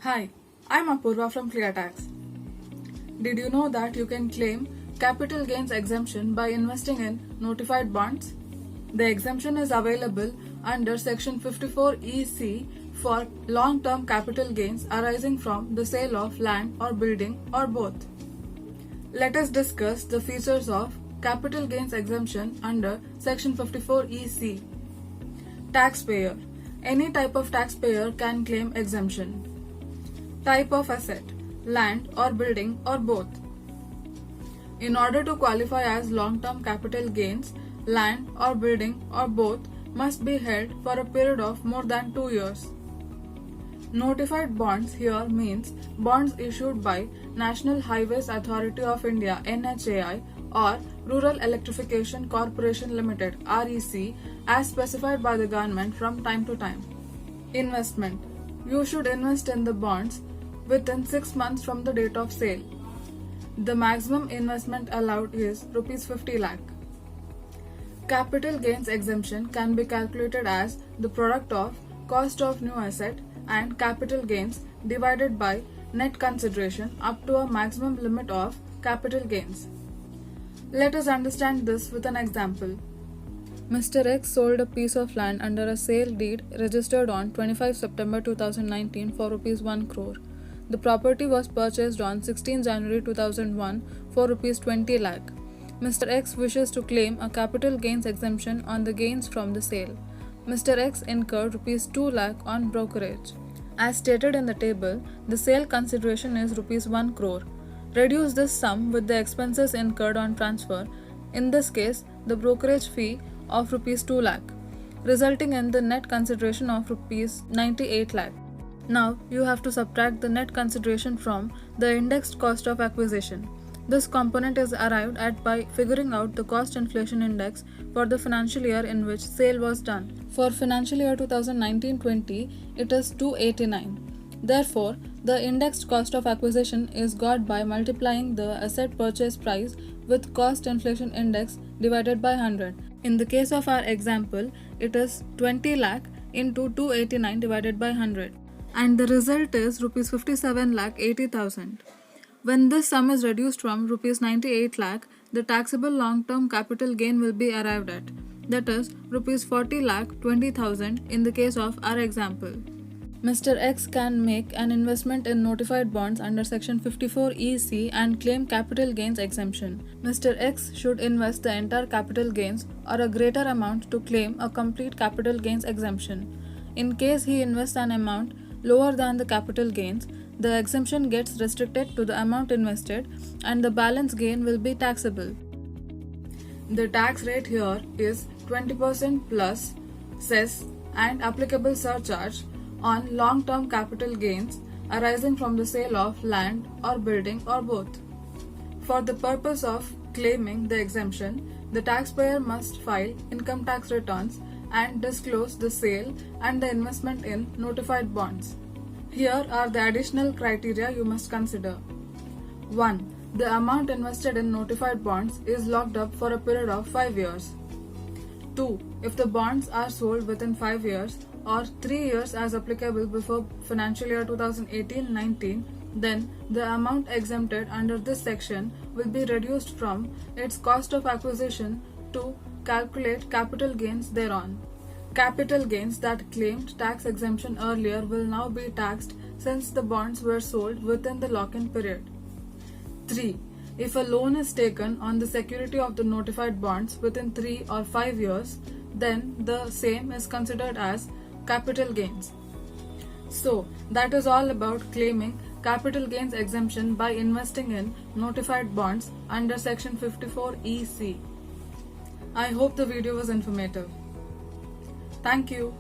Hi, I'm Apurva from ClearTax. Did you know that you can claim capital gains exemption by investing in notified bonds? The exemption is available under Section 54EC for long-term capital gains arising from the sale of land or building or both. Let us discuss the features of capital gains exemption under Section 54EC. Taxpayer. Any type of taxpayer can claim exemption. Type of asset, land or building or both. In order to qualify as long-term capital gains, land or building or both must be held for a period of more than 2 years. Notified bonds here means bonds issued by National Highways Authority of India NHAI or Rural Electrification Corporation Limited REC as specified by the government from time to time. Investment. You should invest in the bonds within 6 months from the date of sale. The maximum investment allowed is Rs 50 lakh. Capital gains exemption can be calculated as the product of cost of new asset and capital gains divided by net consideration up to a maximum limit of capital gains. Let us understand this with an example. Mr. X sold a piece of land under a sale deed registered on 25 September 2019 for Rs 1 crore. The property was purchased on 16 January 2001 for Rs 20 lakh. Mr. X wishes to claim a capital gains exemption on the gains from the sale. Mr. X incurred Rs 2 lakh on brokerage. As stated in the table, the sale consideration is Rs 1 crore. Reduce this sum with the expenses incurred on transfer, in this case the brokerage fee of Rs 2 lakh, resulting in the net consideration of Rs 98 lakh. Now you have to subtract the net consideration from the indexed cost of acquisition. This component is arrived at by figuring out the cost inflation index for the financial year in which sale was done. For financial year 2019-20, it is 289. Therefore, the indexed cost of acquisition is got by multiplying the asset purchase price with cost inflation index divided by 100. In the case of our example, it is 20 lakh into 289 divided by 100. And the result is Rs 57 lakh 80,000. When this sum is reduced from Rs 98 lakh, the taxable long-term capital gain will be arrived at, that is Rs 40 lakh 20,000 in the case of our example. Mr. X can make an investment in notified bonds under Section 54EC and claim capital gains exemption. Mr. X should invest the entire capital gains or a greater amount to claim a complete capital gains exemption. In case he invests an amount lower than the capital gains, the exemption gets restricted to the amount invested and the balance gain will be taxable. The tax rate here is 20% plus cess and applicable surcharge on long-term capital gains arising from the sale of land or building or both. For the purpose of claiming the exemption, the taxpayer must file income tax returns and disclose the sale and the investment in notified bonds. Here are the additional criteria you must consider. 1. The amount invested in notified bonds is locked up for a period of 5 years. 2. If the bonds are sold within 5 years or 3 years as applicable before financial year 2018-19, then the amount exempted under this section will be reduced from its cost of acquisition to calculate capital gains thereon. Capital gains that claimed tax exemption earlier will now be taxed since the bonds were sold within the lock-in period. 3. If a loan is taken on the security of the notified bonds within 3 or 5 years, then the same is considered as capital gains. So, that is all about claiming capital gains exemption by investing in notified bonds under Section 54EC. I hope the video was informative. Thank you.